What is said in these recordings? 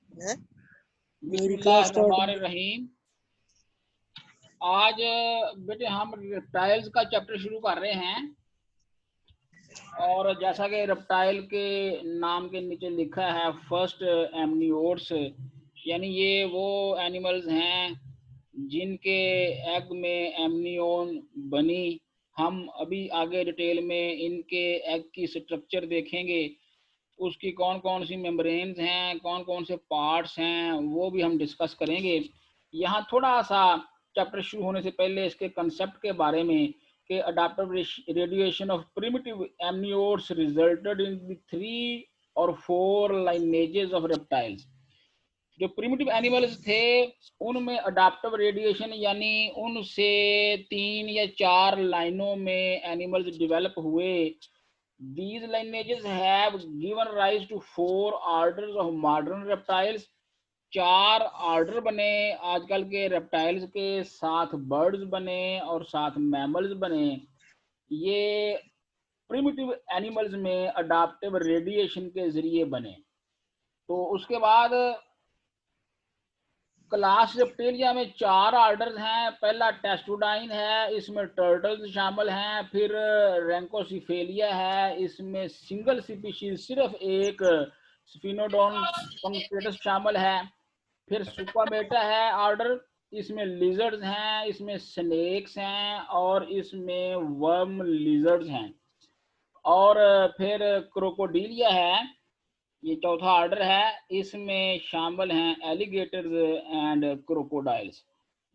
मेरी class start. बिस्मिल्लाहिर्रहमानिर्रहीम। आज बेटे हम रेप्टाइल्स का चैप्टर शुरू कर रहे हैं और जैसा कि रेप्टाइल के नाम के नीचे लिखा है फर्स्ट एमनियोट्स, यानी ये वो एनिमल्स हैं जिनके एग में एमनियोन बनी। हम अभी आगे डिटेल में इनके एग की स्ट्रक्चर देखेंगे, उसकी कौन कौन सी मेम्ब्रेन्स हैं, कौन कौन से पार्ट्स हैं, वो भी हम डिस्कस करेंगे। यहाँ थोड़ा सा चैप्टर शुरू होने से पहले इसके कंसेप्ट के बारे में कि adaptive radiation of primitive amniotes resulted in the 3 और 4 लाइनेजेस ऑफ रेप्टाइल्स। जो प्रिमिटिव एनिमल्स थे उनमें अडाप्टिव रेडिएशन यानी उनसे 3 या 4 लाइनों में एनिमल्स डेवलप हुए। These lineages have given rise to 4 orders of modern reptiles। 4 order बने आजकल के रेप्टाइल्स के, साथ बर्ड्स बने और साथ मैमल्स बने। ये प्रिमिटिव एनिमल्स में अडाप्टिव रेडिएशन के जरिए बने। तो उसके बाद क्लास रेप्टिलिया में 4 ऑर्डर्स हैं। पहला टेस्टुडाइन है, इसमें टर्टल्स शामिल हैं। फिर रैंकोसिफेलिया है, इसमें सिंगल स्पीशीज सिर्फ एक स्फिनोडोन पंक्टेटस शामिल है। फिर सुपामेटा है ऑर्डर, इसमें लिजर्ड्स हैं, इसमें स्नेक्स हैं और इसमें वर्म लिजर्ड्स हैं। और फिर क्रोकोडीलिया है, ये चौथा ऑर्डर है, इसमें शामिल हैं एलिगेटर्स एंड क्रोकोडाइल्स।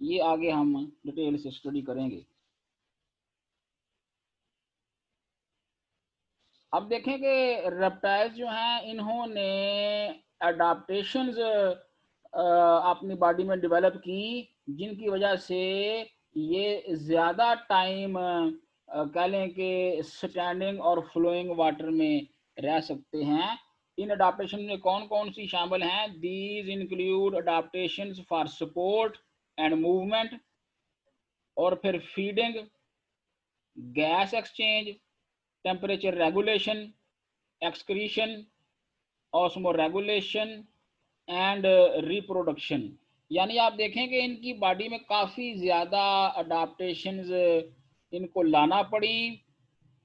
ये आगे हम डिटेल से स्टडी करेंगे। अब देखें कि रेप्टाइल्स जो हैं इन्होंने अडाप्टेशंस अपनी बॉडी में डेवलप की, जिनकी वजह से ये ज़्यादा टाइम कह लें कि स्टैंडिंग और फ्लोइंग वाटर में रह सकते हैं। इन अडाप्टेशन में कौन कौन सी शामिल हैं? These include adaptations for support and movement, और फिर feeding, gas exchange, temperature regulation, excretion, osmo regulation and reproduction. यानी आप देखें कि इनकी बॉडी में काफ़ी ज़्यादा अडाप्टेशंस इनको लाना पड़ी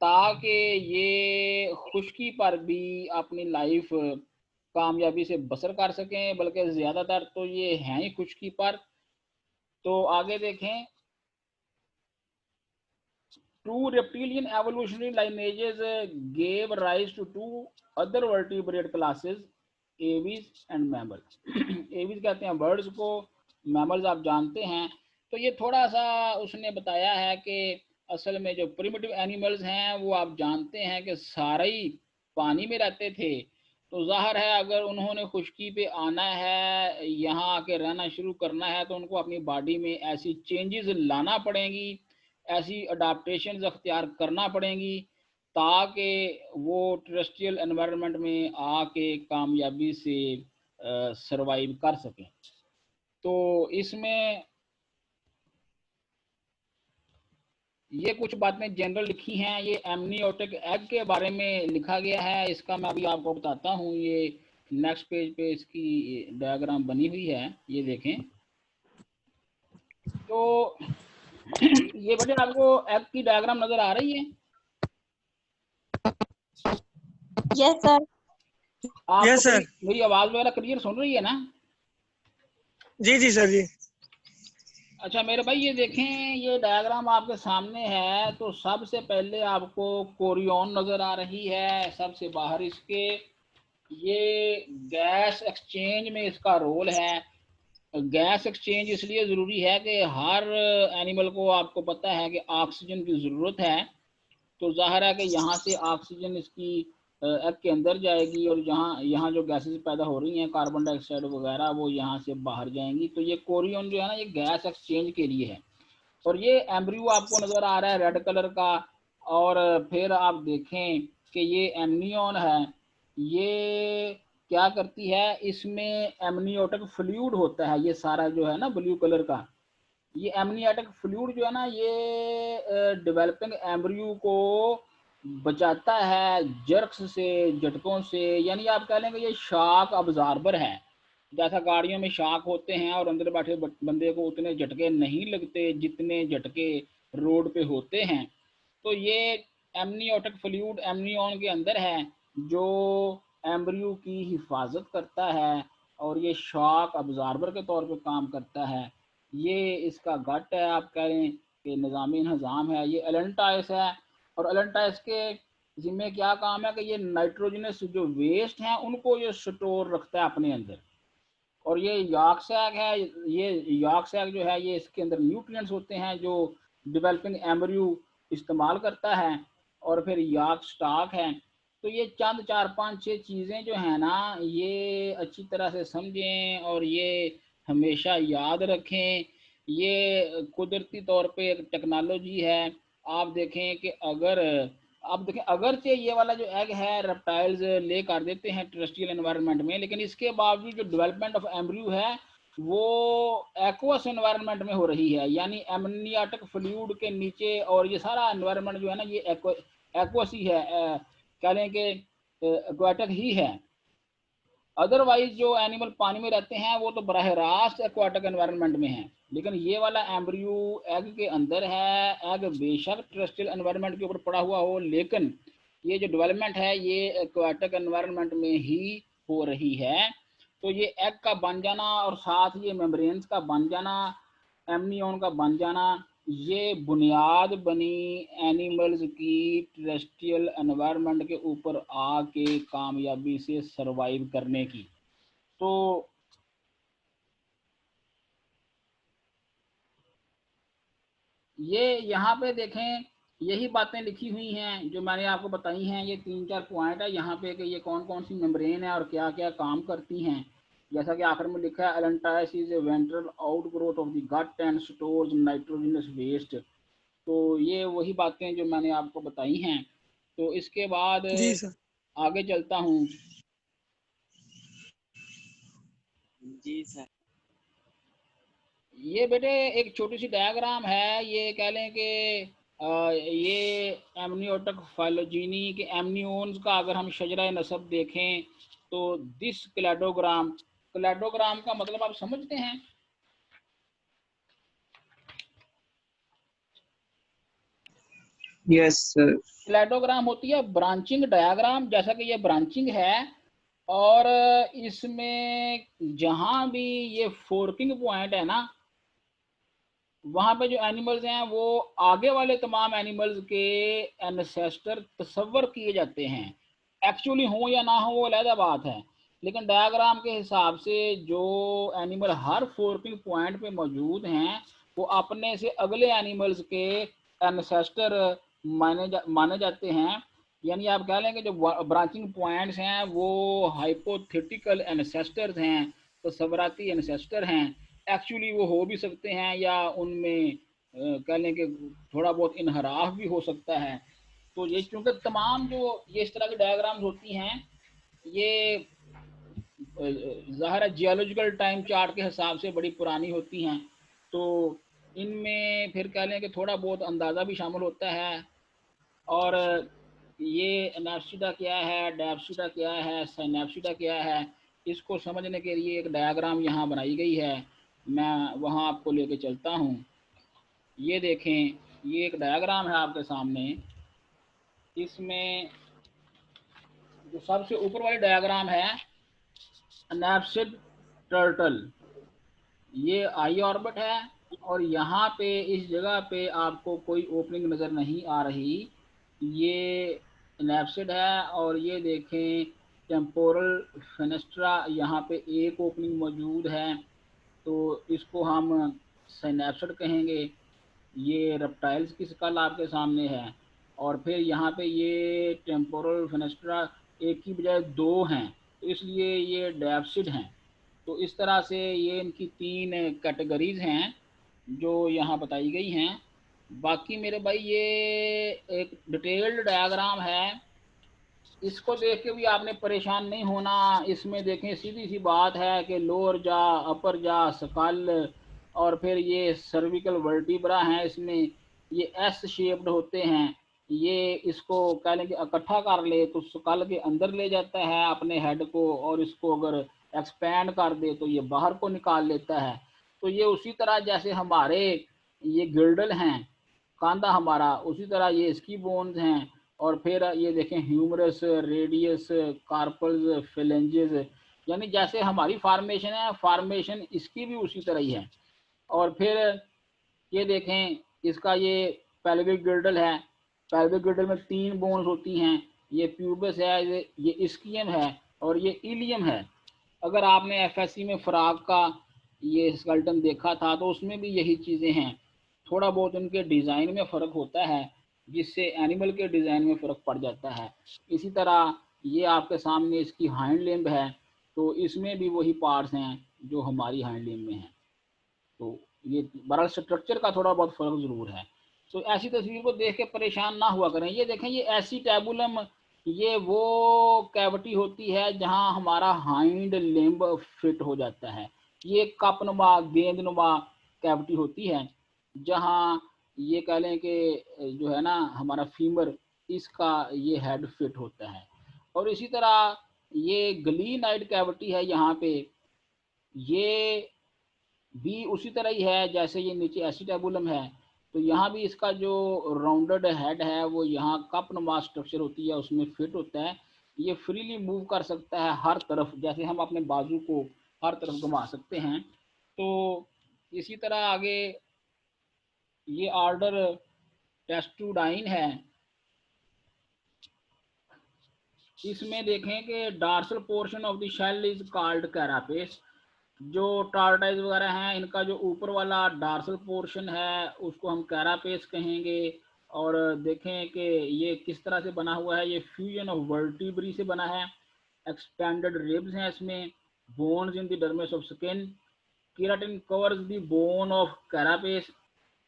ताकि ये खुश्की पर भी अपनी लाइफ कामयाबी से बसर कर सकें, बल्कि ज़्यादातर तो ये हैं ही खुश्की पर। तो आगे देखें, 2 reptilian evolutionary lineages gave rise to 2 other vertebrate classes, aves and mammals। aves कहते हैं बर्ड्स को, मैमल्स आप जानते हैं। तो ये थोड़ा सा उसने बताया है कि असल में जो प्रिमिटिव एनिमल्स हैं वो आप जानते हैं कि सारे ही पानी में रहते थे। तो जाहिर है अगर उन्होंने खुश्की पे आना है, यहाँ आके रहना शुरू करना है, तो उनको अपनी बॉडी में ऐसी चेंजेस लाना पड़ेंगी, ऐसी अडाप्टेशन अख्तियार करना पड़ेंगी ताकि वो टेरेस्ट्रियल एनवायरनमेंट में आके कामयाबी से सरवाइव कर सकें। तो इसमें ये कुछ बातें जनरल लिखी हैं। ये एमनियोटिक एग के बारे में लिखा गया है, इसका मैं अभी आपको बताता हूँ। ये नेक्स्ट पेज पे इसकी डायग्राम बनी हुई है, ये देखें। तो ये बेटे आपको एग की डायग्राम नजर आ रही है? Yes sir. आपको मेरी आवाज वगैरह क्लियर सुन रही है ना? जी जी सर जी। अच्छा मेरे भाई, ये देखें, ये डायग्राम आपके सामने है। तो सबसे पहले आपको कोरियन नजर आ रही है सबसे बाहर इसके। ये गैस एक्सचेंज में इसका रोल है। गैस एक्सचेंज इसलिए ज़रूरी है कि हर एनिमल को आपको पता है कि ऑक्सीजन की ज़रूरत है। तो जाहिर है कि यहाँ से ऑक्सीजन इसकी एग के अंदर जाएगी और जहाँ यहाँ जो गैसेस पैदा हो रही हैं, कार्बन डाइऑक्साइड वगैरह, वो यहाँ से बाहर जाएंगी। तो ये कोरियन जो है ना, ये गैस एक्सचेंज के लिए है। और ये एम्ब्रियो आपको नज़र आ रहा है रेड कलर का। और फिर आप देखें कि ये एमनियन है, ये क्या करती है, इसमें एमनियोटिक फ्लूइड होता है। ये सारा जो है ना ब्लू कलर का, ये एमनियोटिक फ्लूइड जो है ना, ये डेवलपिंग एम्ब्रियो को बचाता है जर्क्स से, झटकों से। यानी आप कह लेंगे ये शॉक अब्जॉर्बर है। जैसा गाड़ियों में शॉक होते हैं और अंदर बैठे बंदे को उतने झटके नहीं लगते जितने झटके रोड पे होते हैं। तो ये एमनियोटिक फ्लूइड एमनियन के अंदर है, जो एम्ब्रियो की हिफाजत करता है और ये शॉक अब्जार्बर के तौर पे काम करता है। ये इसका गट है, आप कह लें कि निज़ामी निज़ाम है। ये एलेंटाइस है, और एलेंटाइस के जिम्मे क्या काम है कि ये नाइट्रोजनस जो वेस्ट हैं उनको ये स्टोर रखता है अपने अंदर। और ये यॉर्क सैक है, ये यॉर्क सैक जो है ये इसके अंदर न्यूट्रिएंट्स होते हैं जो डेवलपिंग एम्ब्रियो इस्तेमाल करता है। और फिर यॉर्क स्टॉक है। तो ये चंद 4-5-6 चीज़ें जो हैं ना, ये अच्छी तरह से समझें और ये हमेशा याद रखें। ये कुदरती तौर पे एक टेक्नोलॉजी है। आप देखें कि अगर आप देखें, अगरचे ये वाला जो एग है रेप्टाइल्स ले कर देते हैं टेरेस्ट्रियल एनवायरनमेंट में, लेकिन इसके बावजूद जो डेवलपमेंट ऑफ एम्ब्रियो है वो एक्वस एनवायरनमेंट में हो रही है, यानी एमनियाटिक फ्लूइड के नीचे। और ये सारा एनवायरनमेंट जो है ना ये एक्वस ही है, कह लें कि एक्वाटिक ही है। अदरवाइज जो एनिमल पानी में रहते हैं वो तो बराह रास्त एक्वाटिक एनवायरनमेंट में है, लेकिन ये वाला एम्ब्रियो एग के अंदर है। एग बेशक टेरेस्ट्रियल एनवायरनमेंट के ऊपर पड़ा हुआ हो, लेकिन ये जो डेवलपमेंट है ये एक्वाटिक एनवायरनमेंट में ही हो रही है। तो ये एग का बन जाना और साथ ये मेम्ब्रेन्स का बन जाना, एमनियन का बन जाना, ये बुनियाद बनी एनिमल्स की टेरेस्ट्रियल एनवायरनमेंट के ऊपर आके कामयाबी से सरवाइव करने की। तो ये यहाँ पे देखें, यही बातें लिखी हुई हैं जो मैंने आपको बताई हैं। ये 3-4 पॉइंट है यहाँ पे कि ये कौन कौन सी मेम्ब्रेन है और क्या क्या काम करती हैं। जैसा कि आखिर में लिखा है, allantois is a ventral outgrowth of the gut and stores nitrogenous waste. तो ये वही बातें जो मैंने आपको बताई हैं। तो इसके बाद जी सर। आगे चलता हूँ। जी सर। ये बेटे एक छोटी सी डायग्राम है, ये कह लें कि ये एमनियोटिक फाइलोजेनी के एमनियोन्स का अगर हम शजरा नसब देखें तो दिस क्लैडोग्राम, क्लैडोग्राम का मतलब आप समझते हैं? Yes sir. क्लैडोग्राम होती है ब्रांचिंग डायग्राम, जैसा कि ये ब्रांचिंग है। और इसमें जहां भी ये फोर्किंग पॉइंट है ना, वहां पे जो एनिमल्स हैं वो आगे वाले तमाम एनिमल्स के एंसेस्टर तस्वर किए जाते हैं। एक्चुअली हो या ना हो वो अलग बात है, लेकिन डायग्राम के हिसाब से जो एनिमल हर फोर्किंग पॉइंट पे मौजूद हैं वो अपने से अगले एनिमल्स के एंसेस्टर माने जाते हैं। यानी आप कह लें कि जो ब्रांचिंग पॉइंट्स हैं वो हाइपोथेटिकल एंसेस्टर्स हैं, तस्वराती एंसेस्टर हैं। एक्चुअली वो हो भी सकते हैं या उनमें कह लें कि थोड़ा बहुत इनहराफ भी हो सकता है। तो ये चूंकि तमाम जो ये इस तरह की डायग्राम्स होती हैं ये ज़ाहिर है जियोलॉजिकल टाइम चार्ट के हिसाब से बड़ी पुरानी होती हैं। तो इनमें फिर कह लें कि थोड़ा बहुत अंदाज़ा भी शामिल होता है। और ये एनाप्सिडा क्या है, डायप्सिडा क्या है, सिनैप्सिडा क्या है, इसको समझने के लिए एक डायग्राम यहाँ बनाई गई है। मैं वहाँ आपको लेके चलता हूँ। ये देखें, ये एक डायग्राम है आपके सामने। इसमें जो सबसे ऊपर वाली डायग्राम है एनाप्सिड टर्टल, ये आई ऑर्बिट है। और यहाँ पे इस जगह पे आपको कोई ओपनिंग नज़र नहीं आ रही, ये एनाप्सिड है। और ये देखें टेम्पोरल फेनेस्ट्रा, यहाँ पे एक ओपनिंग मौजूद है, तो इसको हम सिनैप्सिड कहेंगे। ये रेप्टाइल्स की स्कल आपके सामने है। और फिर यहाँ पे ये टेम्पोरल फेनेस्ट्रा एक की बजाय दो हैं, तो इसलिए ये डायप्सिड हैं। तो इस तरह से ये इनकी 3 कैटेगरीज हैं जो यहाँ बताई गई हैं। बाकी मेरे भाई ये एक डिटेल्ड डायग्राम है, इसको देख के भी आपने परेशान नहीं होना। इसमें देखें सीधी सी बात है कि लोअर जा, अपर जा, स्कल, और फिर ये सर्विकल वर्टिब्रा हैं, इसमें ये एस शेप्ड होते हैं। ये इसको कह लें कि इकट्ठा कर ले तो स्कल के अंदर ले जाता है अपने हेड को, और इसको अगर एक्सपैंड कर दे तो ये बाहर को निकाल लेता है। तो ये उसी तरह जैसे हमारे ये गिल्डल हैं, कांधा हमारा, उसी तरह ये इसकी बोन्स हैं। और फिर ये देखें ह्यूमरस, रेडियस, कार्पल्स, फिलेंजेस, यानी जैसे हमारी फार्मेशन है, फार्मेशन इसकी भी उसी तरह ही है। और फिर ये देखें इसका ये पेल्विक गिर्डल है, पेल्विक गिर्डल में 3 बोन्स होती हैं, ये प्यूबस है, ये इस्कियम है और ये इलियम है। अगर आपने एफएससी में फ्राग का ये स्केलेटन देखा था तो उसमें भी यही चीज़ें हैं। थोड़ा बहुत उनके डिज़ाइन में फ़र्क होता है जिससे एनिमल के डिज़ाइन में फ़र्क पड़ जाता है। इसी तरह ये आपके सामने इसकी हाइंड लिम्ब है, तो इसमें भी वही पार्ट्स हैं जो हमारी हाइंड लिम्ब में हैं। तो ये बहरहाल स्ट्रक्चर का थोड़ा बहुत फ़र्क ज़रूर है। तो ऐसी तस्वीर को देख के परेशान ना हुआ करें। ये देखें, ये एसिटैबुलम, ये वो कैविटी होती है जहां हमारा हाइंड लिम्ब फिट हो जाता है। ये कपनुमा, गेंदनुमा कैविटी होती है जहां ये कह लें कि जो है ना हमारा फीमर, इसका ये हेड फिट होता है। और इसी तरह ये ग्लीनाइड कैविटी है यहाँ पे, ये भी उसी तरह ही है जैसे ये नीचे एसिटैबुलम है। तो यहाँ भी इसका जो राउंडेड हेड है वो यहाँ कपनुमा स्ट्रक्चर होती है उसमें फिट होता है। ये फ्रीली मूव कर सकता है हर तरफ, जैसे हम अपने बाजू को हर तरफ घुमा सकते हैं। तो इसी तरह आगे ये ऑर्डर टेस्टुडाइन है। इसमें देखें कि dorsal portion of the shell is called carapace. जो टार्टाइज वगैरह हैं इनका जो ऊपर वाला डार्सल पोर्शन है उसको हम कैरापेस कहेंगे। और देखें कि ये किस तरह से बना हुआ है, ये फ्यूजन ऑफ वर्टिब्री से बना है। एक्सपेंडेड रिब्स हैं इसमें, bones in the dermis of skin, keratin covers the bone of carapace.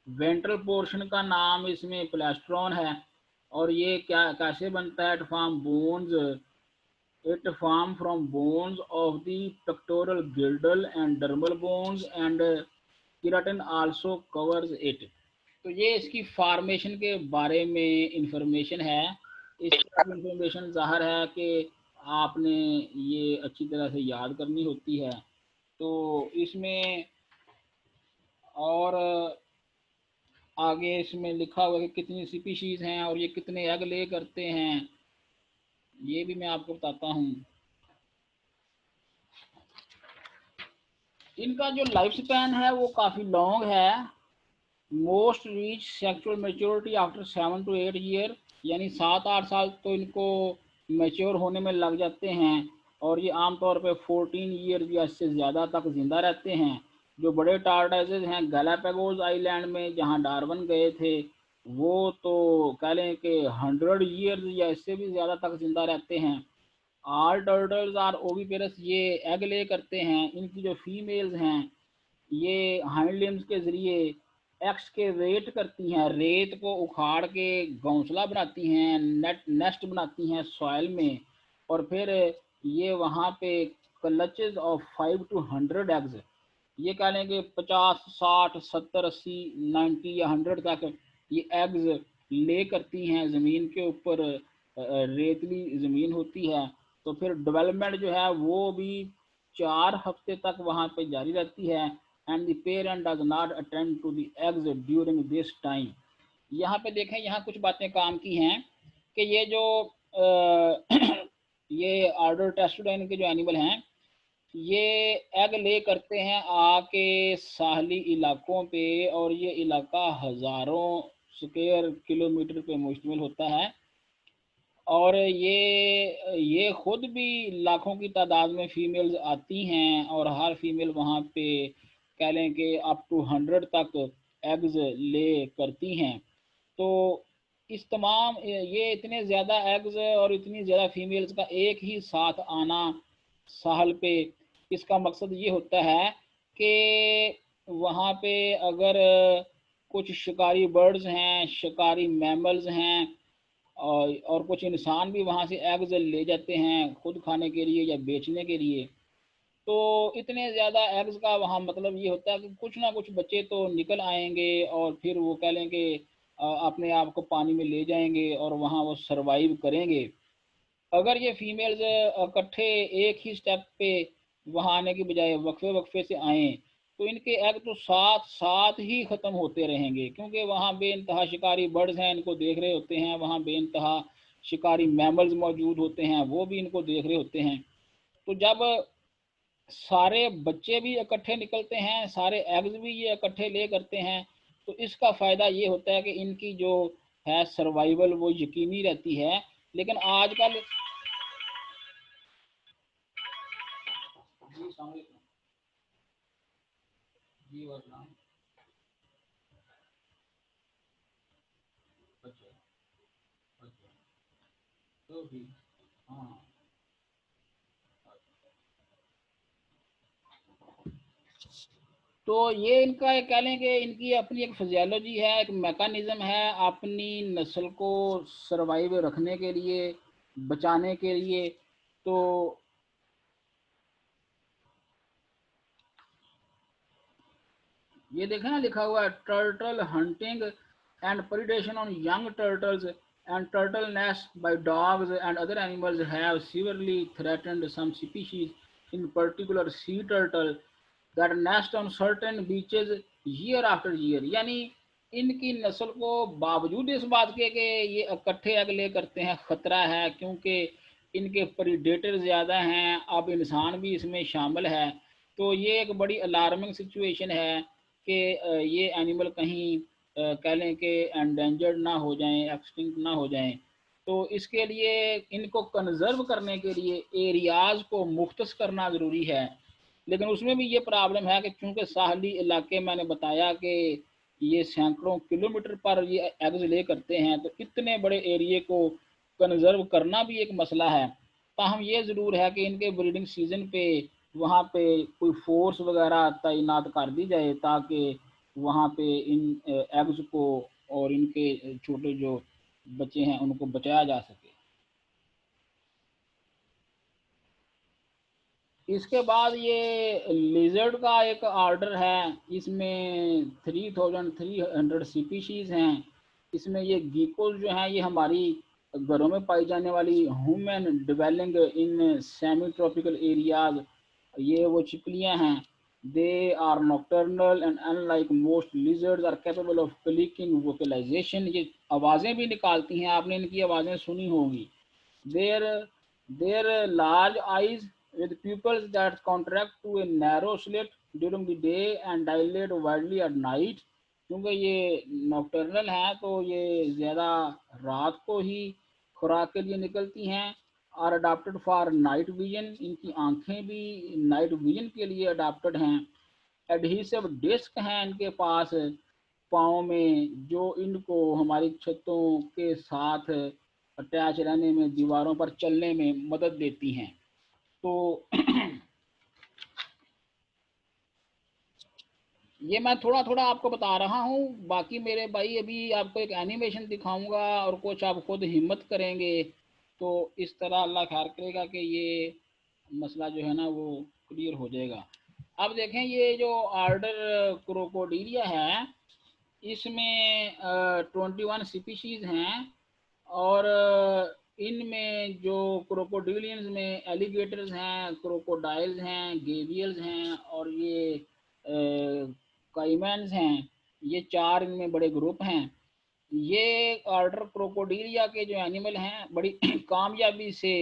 Ventral portion का नाम इसमें प्लास्ट्रॉन है। और ये क्या कैसे बनता है, form bones, it form from bones of the pectoral girdle and dermal bones and keratin also covers it। तो ये इसकी फॉर्मेशन के बारे में इंफॉर्मेशन है। इस इंफॉर्मेशन ज़ाहिर है कि आपने ये अच्छी तरह से याद करनी होती है। तो इसमें और आगे इसमें लिखा हुआ है कि कितनी स्पीशीज़ हैं और ये कितने एग ले करते हैं, ये भी मैं आपको बताता हूँ। इनका जो लाइफ स्पैन है वो काफ़ी लॉन्ग है। Most reach sexual maturity after 7 to 8 year, यानी 7-8 साल तो इनको मेच्योर होने में लग जाते हैं। और ये आमतौर पे 14 ईयर या इससे ज़्यादा तक ज़िंदा रहते हैं। जो बड़े टार्टाइजेज हैं गैलापागोस आइलैंड में जहाँ डार्विन गए थे, वो तो कह लें कि 100 ईयर्स या इससे भी ज़्यादा तक ज़िंदा रहते हैं। ऑल टर्टल्स आर ओविपेरस, ये एग ले करते हैं। इनकी जो फीमेल्स हैं ये हाइंड लिम्स के ज़रिए एक्सकेवेट करती हैं, रेत को उखाड़ के घोंसला बनाती हैं, नेस्ट बनाती हैं सॉइल में। और फिर ये वहाँ पे क्लचेस ऑफ 5 to 100 एग्स, ये कह लें कि 50, 60, 70, 80, 90 या 100 तक ये एग्स ले करती हैं। ज़मीन के ऊपर रेतली ज़मीन होती है। तो फिर डेवलपमेंट जो है वो भी 4 हफ्ते तक वहाँ पे जारी रहती है। And the parent does not attend to the eggs during this time. यहाँ पे देखें, यहाँ कुछ बातें काम की हैं कि ये जो ये ऑर्डर टेस्टुडाइन के जो एनिमल हैं ये एग ले करते हैं आके साहली इलाकों पे, और ये इलाका हज़ारों स्क्वायर किलोमीटर पे मुश्तमिल होता है। और ये खुद भी लाखों की तादाद में फीमेल्स आती हैं और हर फीमेल वहाँ पे कह लें कि अप टू 100 तक एग्स ले करती हैं। तो इस तमाम ये इतने ज़्यादा एग्स और इतनी ज़्यादा फीमेल्स का एक ही साथ आना साहल पे, इसका मकसद ये होता है कि वहाँ पे अगर कुछ शिकारी बर्ड्स हैं, शिकारी मैमल्स हैं और कुछ इंसान भी वहाँ से एग्स ले जाते हैं खुद खाने के लिए या बेचने के लिए। तो इतने ज़्यादा एग्स का वहाँ मतलब ये होता है कि कुछ ना कुछ बच्चे तो निकल आएंगे और फिर वो कह लें कि अपने आप को पानी में ले जाएंगे और वहाँ वो सरवाइव करेंगे। अगर ये फीमेल्स इकट्ठे एक ही स्टेप पे वहाँ आने की बजाय वक्फे वक्फे से आएँ, तो इनके एग तो साथ साथ ही ख़त्म होते रहेंगे, क्योंकि वहाँ बेइंतहा शिकारी बर्ड्स हैं, इनको देख रहे होते हैं, वहाँ बेइंतहा शिकारी मैमल्स मौजूद होते हैं, वो भी इनको देख रहे होते हैं। तो जब सारे बच्चे भी इकट्ठे निकलते हैं, सारे एग्स भी ये इकट्ठे ले करते हैं, तो इसका फ़ायदा ये होता है कि इनकी जो है सर्वाइवल वो यकीनी रहती है। लेकिन आजकल जी अस्सलाम वालेकुम। जी वरना अच्छा अच्छा तो भी हाँ तो ये इनका एक कह लें कि इनकी अपनी एक फिजियोलॉजी है, एक मैकेनिज्म है अपनी नस्ल को सरवाइव रखने के लिए, बचाने के लिए। तो ये देखें ना लिखा हुआ है, turtle hunting and predation on young turtles and turtle nest by dogs and other animals have severely threatened some species in particular sea turtle that nest on certain beaches year after year. यानी इनकी नस्ल को बावजूद इस बात के कि ये इकट्ठे अगले करते हैं ख़तरा है, क्योंकि इनके प्रीडेटर ज़्यादा हैं, अब इंसान भी इसमें शामिल है। तो ये एक बड़ी अलार्मिंग सिचुएशन है कि ये एनिमल कहीं कह लें कि एंडेंजर्ड ना हो जाएं, एक्सटिंक्ट ना हो जाएं। तो इसके लिए इनको कंजर्व करने के लिए एरियाज़ को मुख्तस करना ज़रूरी है। लेकिन उसमें भी ये प्रॉब्लम है कि चूँकि साहली इलाके मैंने बताया कि ये सैकड़ों किलोमीटर पर ये एग्ज ले करते हैं, तो इतने बड़े एरिए को कंजर्व करना भी एक मसला है। ताहम ये ज़रूर है कि इनके ब्रीडिंग सीज़न पे वहाँ पे कोई फोर्स वगैरह तैनात कर दी जाए, ताकि वहाँ पे इन एग्स को और इनके छोटे जो बच्चे हैं उनको बचाया जा सके। इसके बाद ये लिजर्ड का एक ऑर्डर है, इसमें 3300 स्पीशीज़ हैं। इसमें ये गीकोस जो हैं ये हमारी घरों में पाई जाने वाली human dwelling in semi tropical areas, ये वो छिपकलियाँ हैं। They are nocturnal and unlike most lizards are capable of clicking vocalisation, ये आवाज़ें भी निकालती हैं, आपने इनकी आवाज़ें सुनी होंगी। Their their large eyes with pupils that contract to a narrow slit during the day and dilate widely at night। क्योंकि ये नॉक्टर्नल हैं तो ये ज़्यादा रात को ही खुराक के लिए निकलती हैं। और अडाप्टेड फॉर नाइट विजन, इनकी आंखें भी नाइट विजन के लिए अडाप्टेड हैं। एडहेसिव डिस्क हैं इनके पास पाँव में, जो इनको हमारी छतों के साथ अटैच रहने में, दीवारों पर चलने में मदद देती हैं। तो ये मैं थोड़ा थोड़ा आपको बता रहा हूँ, बाकी मेरे भाई अभी आपको एक एनिमेशन दिखाऊंगा और कुछ आप खुद हिम्मत करेंगे तो इस तरह अल्लाह खैर करेगा कि ये मसला जो है ना वो क्लियर हो जाएगा। अब देखें ये जो ऑर्डर क्रोकोडीलिया है, इसमें 21 स्पीशीज़ हैं। और इनमें जो क्रोकोडिलियंस में एलिगेटर्स हैं, क्रोकोडाइल्स हैं, गेवियल्स हैं और ये काइमैन्स हैं, ये चार इनमें बड़े ग्रुप हैं। ये ऑर्डर क्रोकोडीलिया के जो एनिमल हैं बड़ी कामयाबी से,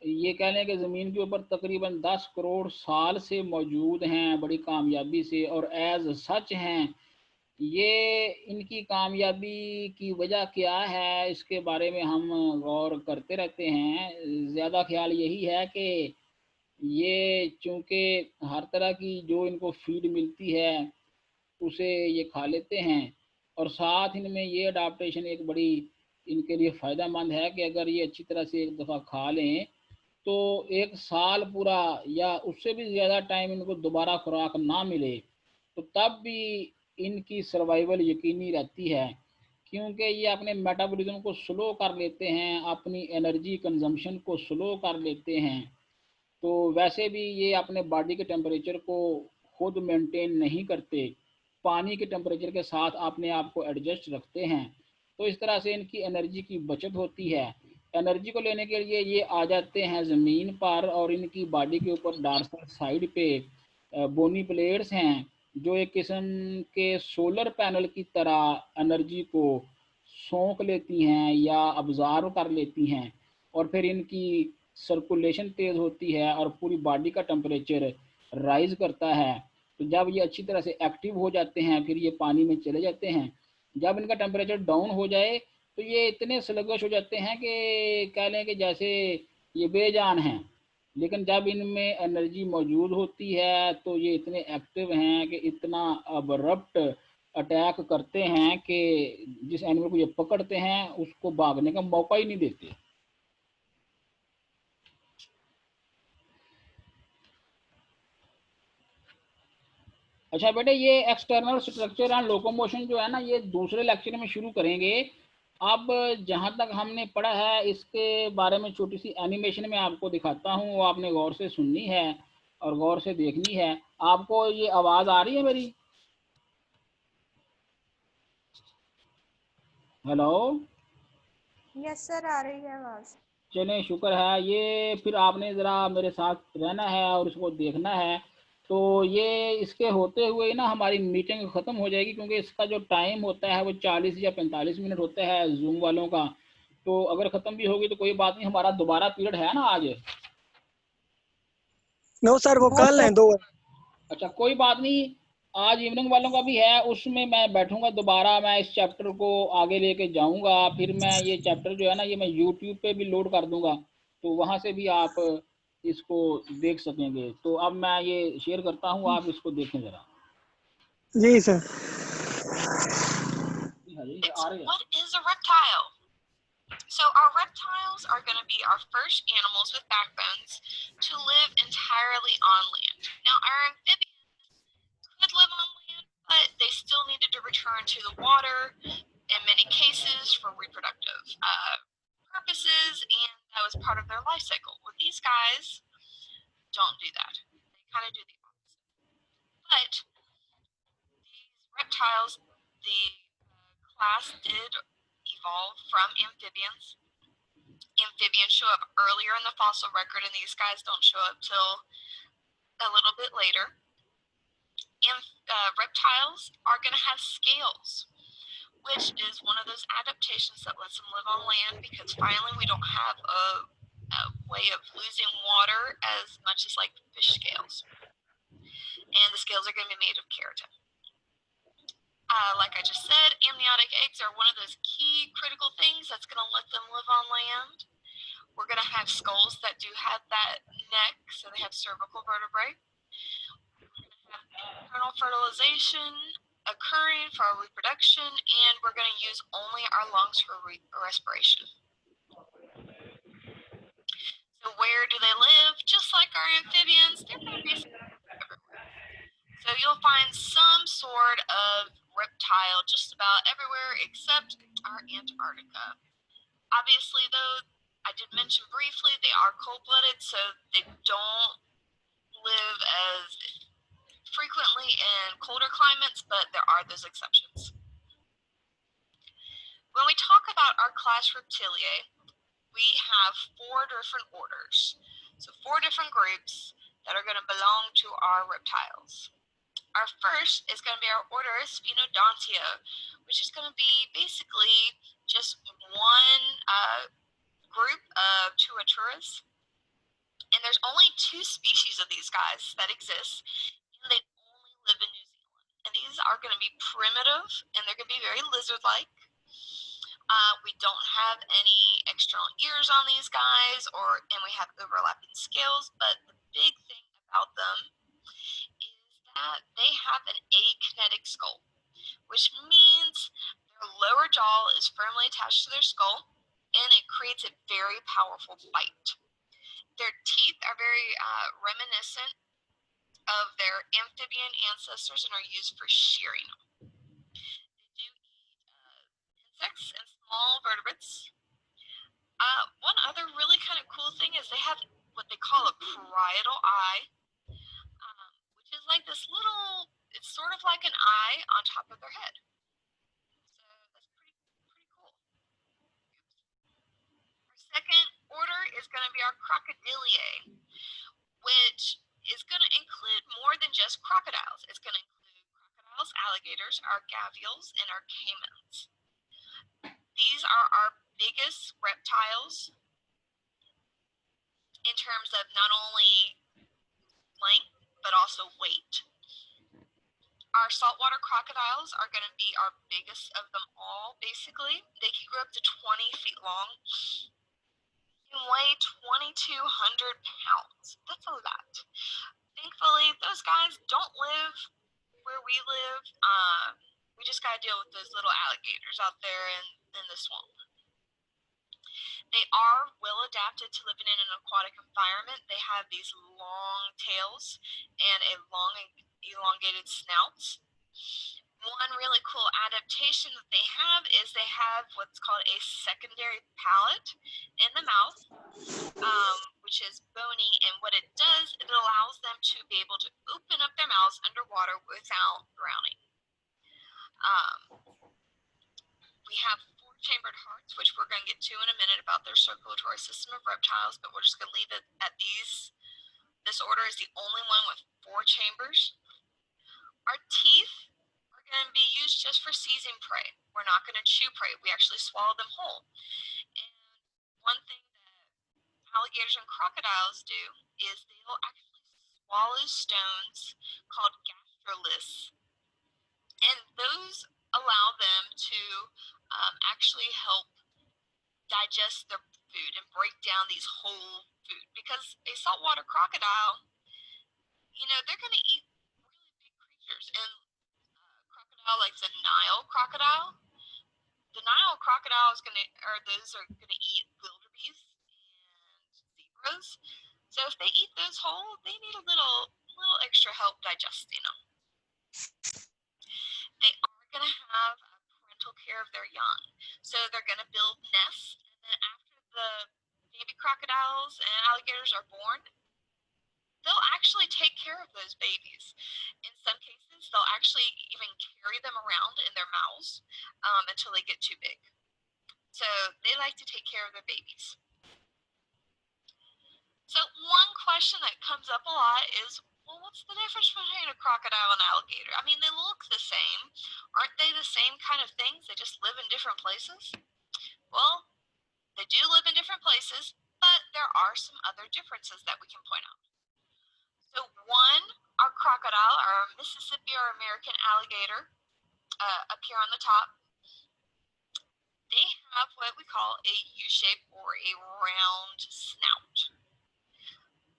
ये कह लें कि ज़मीन के ऊपर तकरीबन 10 करोड़ साल से मौजूद हैं बड़ी कामयाबी से, और एज सच हैं। ये इनकी कामयाबी की वजह क्या है इसके बारे में हम गौर करते रहते हैं। ज़्यादा ख्याल यही है कि ये चूँकि हर तरह की जो इनको फीड मिलती है उसे ये खा लेते हैं, और साथ इनमें ये अडाप्टेशन एक बड़ी इनके लिए फ़ायदा मंद है कि अगर ये अच्छी तरह से एक दफ़ा खा लें तो एक साल पूरा या उससे भी ज़्यादा टाइम इनको दोबारा खुराक ना मिले तो तब भी इनकी सर्वाइवल यकीनी रहती है, क्योंकि ये अपने मेटाबॉलिज्म को स्लो कर लेते हैं, अपनी एनर्जी कंजम्पशन को स्लो कर लेते हैं। तो वैसे भी ये अपने बॉडी के टेम्परेचर को खुद मेंटेन नहीं करते, पानी के टेम्परेचर के साथ अपने आप को एडजस्ट रखते हैं। तो इस तरह से इनकी एनर्जी की बचत होती है। एनर्जी को लेने के लिए ये आ जाते हैं ज़मीन पर और इनकी बॉडी के ऊपर डॉर्सल साइड पे बोनी प्लेट्स हैं जो एक किस्म के सोलर पैनल की तरह एनर्जी को सोख लेती हैं या अब्जॉर्व कर लेती हैं और फिर इनकी सर्कुलेशन तेज़ होती है और पूरी बॉडी का टेम्परेचर राइज करता है। तो जब ये अच्छी तरह से एक्टिव हो जाते हैं फिर ये पानी में चले जाते हैं। जब इनका टेम्परेचर डाउन हो जाए तो ये इतने स्लगश हो जाते हैं कि कह लें कि जैसे ये बेजान हैं, लेकिन जब इनमें एनर्जी मौजूद होती है तो ये इतने एक्टिव हैं कि इतना अबरप्ट अटैक करते हैं कि जिस एनिमल को ये पकड़ते हैं उसको भागने का मौका ही नहीं देते। अच्छा बेटे, ये एक्सटर्नल स्ट्रक्चर एंड लोकोमोशन जो है ना, ये दूसरे लेक्चर में शुरू करेंगे। अब जहाँ तक हमने पढ़ा है इसके बारे में छोटी सी एनिमेशन में आपको दिखाता हूँ, वो आपने गौर से सुननी है और गौर से देखनी है। आपको ये आवाज़ आ रही है मेरी? हेलो? यस सर, आ रही है आवाज। चलें, शुक्र है। ये फिर आपने ज़रा मेरे साथ रहना है और इसको देखना है। तो ये इसके होते हुए ही ना हमारी मीटिंग ख़त्म हो जाएगी, क्योंकि इसका जो टाइम होता है वो 40 या 45 मिनट होता है जूम वालों का। तो अगर ख़त्म भी होगी तो कोई बात नहीं, हमारा दोबारा पीरियड है ना आज। नो सर, वो कल है 2। अच्छा, कोई बात नहीं, आज इवनिंग वालों का भी है, उसमें मैं बैठूंगा दोबारा, मैं इस चैप्टर को आगे लेके जाऊंगा। फिर मैं ये चैप्टर जो है ना ये मैं यूट्यूब पे भी लोड कर दूंगा, तो वहां से भी आप इसको देख सकेंगे। तो अब मैं ये शेयर करता हूँ, आप इसको देखें जरा। जी sir. What is a reptile? So our reptiles are going to be our first animals with backbones to live entirely on land. Now our amphibians could live on land, but they still needed to return to the water in many cases for reproductive purposes, and that was part of their life cycle. Well, these guys don't do that. They kind of do the opposite. But these reptiles, the class did evolve from amphibians. Amphibians show up earlier in the fossil record, and these guys don't show up till a little bit later. And reptiles are going to have scales, which is one of those adaptations that lets them live on land, because finally we don't have a way of losing water as much as like fish scales. And the scales are going to be made of keratin. Like I just said, amniotic eggs are one of those key critical things that's going to let them live on land. We're going to have skulls that do have that neck, so they have cervical vertebrae. We're going to have internal fertilization occurring for our reproduction, and we're going to use only our lungs for respiration. So where do they live? Just like our amphibians, they're going to be everywhere. So you'll find some sort of reptile just about everywhere except our Antarctica. Obviously, though, I did mention briefly they are cold-blooded, so they don't live as frequently in colder climates, but there are those exceptions. When we talk about our class Reptiliae, we have 4 different orders. So 4 different groups that are going to belong to our reptiles. Our first is going to be our order Spinodontia, which is going to be basically just one group of Tuaturas. And there's only 2 species of these guys that exist, and they only live in New Zealand. And these are going to be primitive, and they're going to be very lizard-like. We don't have any external ears on these guys, and we have overlapping scales, but the big thing about them is that they have an akinetic skull, which means their lower jaw is firmly attached to their skull, and it creates a very powerful bite. Their teeth are very reminiscent of their amphibian ancestors and are used for shearing. They do eat insects and small vertebrates. One other really kind of cool thing is they have what they call a parietal eye, which is like this little, it's sort of like an eye on top of their head. So that's pretty cool. Our second order is going to be our Crocodiliae, which is going to include more than just crocodiles. It's going to include crocodiles, alligators, our gavials, and our caimans. These are our biggest reptiles in terms of not only length, but also weight. Our saltwater crocodiles are going to be our biggest of them all, basically. They can grow up to 20 feet long and weigh 2,200 pounds. That's a lot. Thankfully, those guys don't live where we live. We just got to deal with those little alligators out there in the swamp. They are well adapted to living in an aquatic environment. They have these long tails and a long elongated snouts. One really cool adaptation that they have is they have what's called a secondary palate in the mouth, which is bony, and what it does, it allows them to be able to open up their mouths underwater without drowning. We have four-chambered hearts, which we're going to get to in a minute about their circulatory system of reptiles, but we're just going to leave it at these. This order is the only one with 4 chambers. Our teeth are going to be used just for seizing prey. We're not going to chew prey. We actually swallow them whole. And one thing that alligators and crocodiles do is they'll actually swallow stones called gastroliths, and those allow them to actually help digest their food and break down these whole food, because a saltwater crocodile, you know, they're going to eat really big creatures. And crocodile like the Nile crocodile, is going to, or those are going to eat wildebeest and zebras. So if they eat those whole, they need a little extra help digesting them. They are going to have parental care of their young. So they're going to build nests, and then after the baby crocodiles and alligators are born, they'll actually take care of those babies. In some cases, they'll actually even carry them around in their mouths until they get too big. So they like to take care of their babies. So one question that comes up a lot is, well, what's the difference between a crocodile and an alligator? I mean, they look the same. Aren't they the same kind of things? They just live in different places? Well, they do live in different places, but there are some other differences that we can point out. So one, our crocodile, our Mississippi or American alligator, up here on the top, they have what we call a U-shape or a round snout.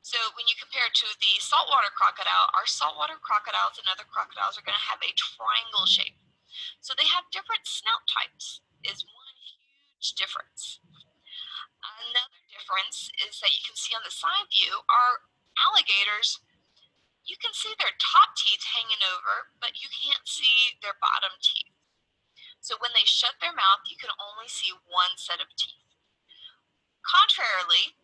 So when you compare it to the saltwater crocodile, our saltwater crocodiles and other crocodiles are going to have a triangle shape. So they have different snout types, is one huge difference. Another difference is that you can see on the side view, our alligators, you can see their top teeth hanging over, but you can't see their bottom teeth. So when they shut their mouth, you can only see one set of teeth. Contrarily,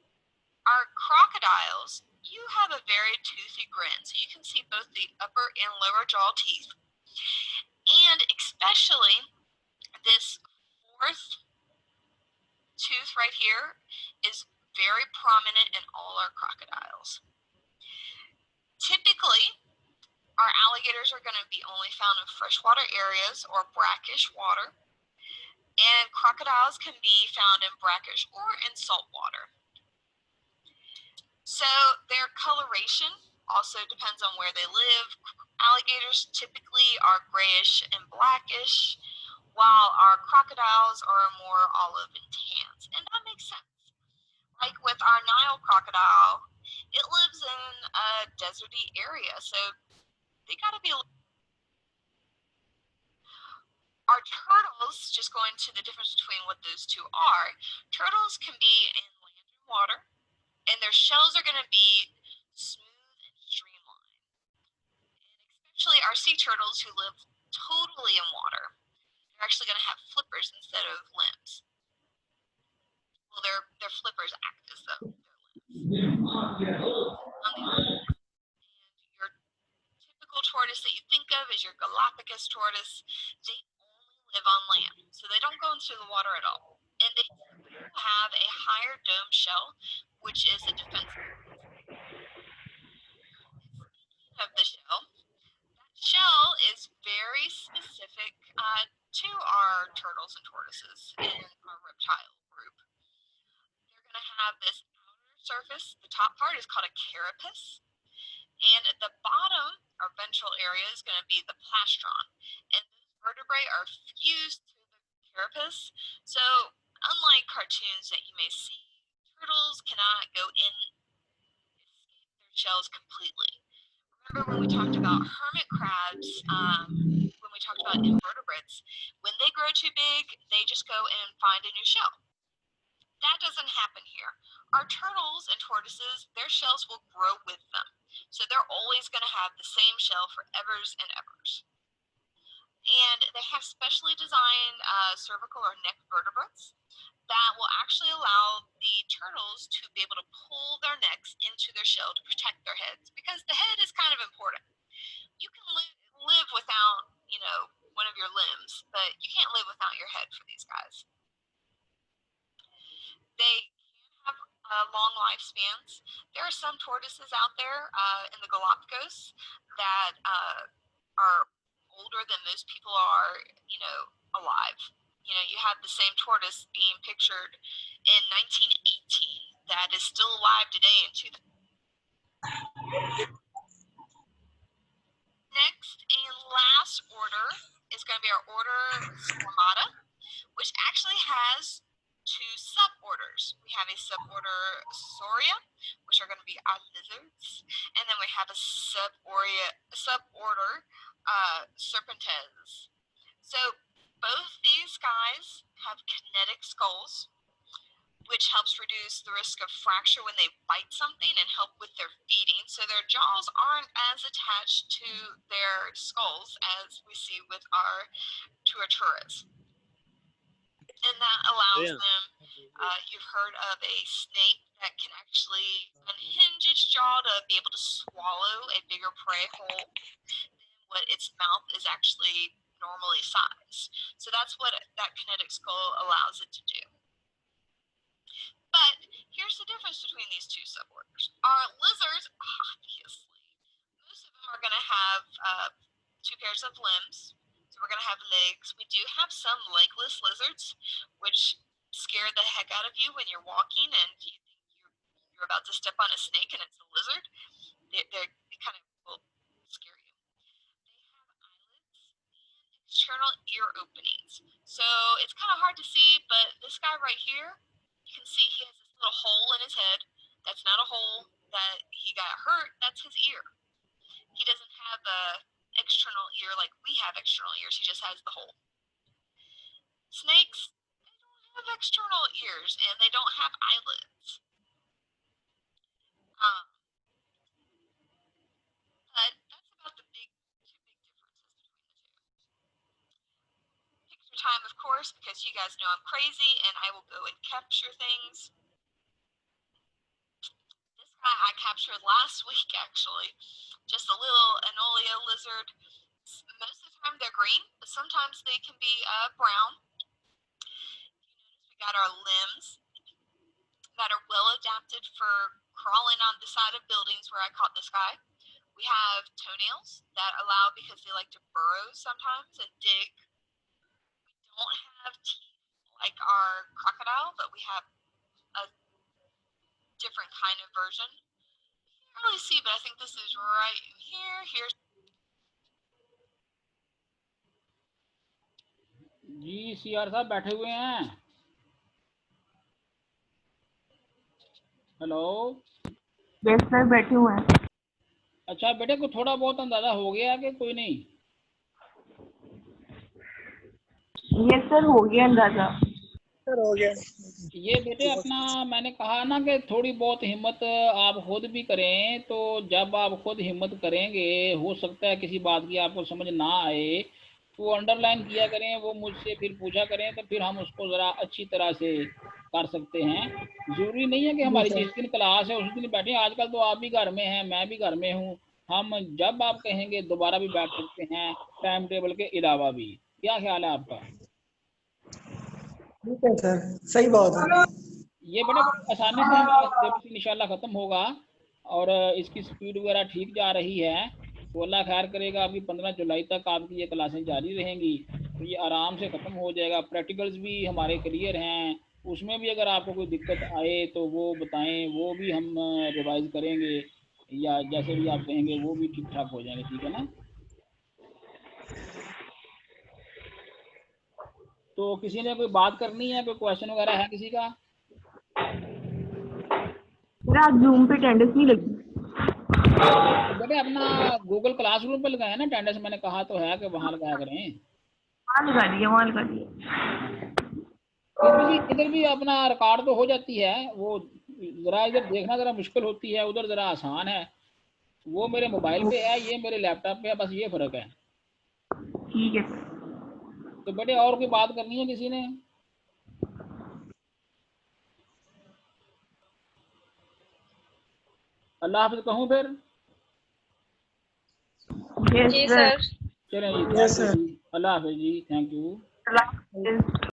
our crocodiles, you have a very toothy grin, so you can see both the upper and lower jaw teeth. And especially this fourth tooth right here is very prominent in all our crocodiles. Typically, our alligators are going to be only found in freshwater areas or brackish water, and crocodiles can be found in brackish or in salt water. So their coloration also depends on where they live. Alligators typically are grayish and blackish, while our crocodiles are more olive and tans. And that makes sense. Like with our Nile crocodile, it lives in a deserty area, so they gotta be. Our turtles, just going to the difference between what those two are, turtles can be in land and water, and their shells are going to be smooth and streamlined. And especially our sea turtles who live totally in water, they're actually going to have flippers instead of limbs. Well, their flippers act as though they're limbs. And your typical tortoise that you think of is your Galapagos tortoise. They only live on land, so they don't go into the water at all. And they have a higher dome shell, which is a defense of the shell. That shell is very specific to our turtles and tortoises in our reptile group. They're going to have this outer surface. The top part is called a carapace, and at the bottom, our ventral area, is going to be the plastron. And those vertebrae are fused to the carapace. So unlike cartoons that you may see, turtles cannot go in, escape their shells completely. Remember when we talked about hermit crabs, when we talked about invertebrates, when they grow too big, they just go and find a new shell. That doesn't happen here. Our turtles and tortoises, their shells will grow with them. So they're always going to have the same shell for evers and evers. And they have specially designed cervical or neck vertebrates that will actually allow the turtles to be able to pull their necks into their shell to protect their heads, because the head is kind of important. You can live without, one of your limbs, but you can't live without your head for these guys. They can have long lifespans. There are some tortoises out there in the Galapagos that are older than most people are, alive. You have the same tortoise being pictured in 1918 that is still alive today in 2000. Next and last order is going to be our order Squamata, which actually has two suborders. We have a suborder Sauria, which are going to be our lizards, and then we have a suborder Serpentes. So both these guys have kinetic skulls, which helps reduce the risk of fracture when they bite something and help with their feeding. So their jaws aren't as attached to their skulls as we see with our Tuaturas. And that allows them, you've heard of a snake that can actually unhinge its jaw to be able to swallow a bigger prey whole than what its mouth is actually normally sized. So that's what that kinetic skull allows it to do. But here's the difference between these two suborders. Our lizards, obviously, most of them are going to have two pairs of limbs. So we're going to have legs. We do have some legless lizards, which scare the heck out of you when you're walking and you think you're about to step on a snake and it's a lizard. They kind of will scare you. They have eyelids and external ear openings. So it's kind of hard to see, but this guy right here, you can see he has this little hole in his head. That's not a hole that he got hurt, that's his ear. He doesn't have a external ear like we have external ears, he just has the hole. Snakes, they don't have external ears and they don't have eyelids. But that's about the two big differences between the two. Picture time, of course, because you guys know I'm crazy and I will go and capture things. This guy I captured last week, actually. Just a little Anolia lizard. Most of the time they're green, but sometimes they can be brown. You notice we got our limbs that are well adapted for crawling on the side of buildings where I caught this guy. We have toenails that allow, because they like to burrow sometimes and dig. We don't have teeth like our crocodile, but we have a different kind of version. You can't really see, but I think this is right here. Here's जी CR साहब बैठे हुए हैं. Hello. Yes sir, बैठे हुए हैं. अच्छा बेटे, को थोड़ा बहुत अंदाजा हो गया कि कोई नहीं? यस सर, हो गया अंदाजा. सर हो गया. ये बेटे अपना मैंने कहा ना कि थोड़ी बहुत हिम्मत आप खुद भी करें. तो जब आप खुद हिम्मत करेंगे, हो सकता है किसी बात की आपको समझ ना आए, तो अंडरलाइन किया करें, वो मुझसे फिर पूछा करें, तो फिर हम उसको ज़रा अच्छी तरह से कर सकते हैं. ज़रूरी नहीं है कि हमारी जिस दिन क्लास है उसी दिन बैठे. आजकल तो आप भी घर में हैं, मैं भी घर में हूँ. हम जब आप कहेंगे दोबारा भी बैठ सकते हैं, टाइम टेबल के अलावा भी. क्या ख्याल है आपका? ठीक है सर, सही बात है. ये बड़े आसानी से हमारा सिलेबस इंशाल्लाह खत्म होगा और इसकी स्पीड वगैरह ठीक जा रही है, तो अल्लाह खैर करेगा। अभी 15 जुलाई तक आपकी ये क्लासें जारी रहेंगी, तो ये आराम से ख़त्म हो जाएगा। प्रैक्टिकल्स भी हमारे क्लियर हैं, उसमें भी अगर आपको कोई दिक्कत आए तो वो बताएं, वो भी हम रिवाइज करेंगे, या जैसे भी आप कहेंगे वो भी ठीक ठाक हो जाएंगे, ठीक है ना। तो किसी ने कोई बात करनी है, कोई क्वेश्चन वगैरह है किसी का? सर जूम पे अटेंडेंस नहीं लगी। तो बेटे अपना गूगल क्लासरूम पे लगाया ना अटेंडेंस, मैंने कहा तो है कि वहाँ लगाया करें। वहाँ लगा दिया, वहाँ लगा दिया। इधर भी अपना रिकॉर्ड तो हो जाती है, वो जरा इधर देखना जरा मुश्किल होती है, उधर जरा आसान है। वो मेरे मोबाइल पे है, ये मेरे लैपटॉप पे है, बस ये फर्क है। ठीक है सर। तो बेटे और कोई बात करनी है किसी ने? अल्लाह हाफिज कहूँ फिर? जी सर। चलें जी, Yes, sir. अल्लाह हाफिज जी, थैंक यू। अल्लाह हाफिज़।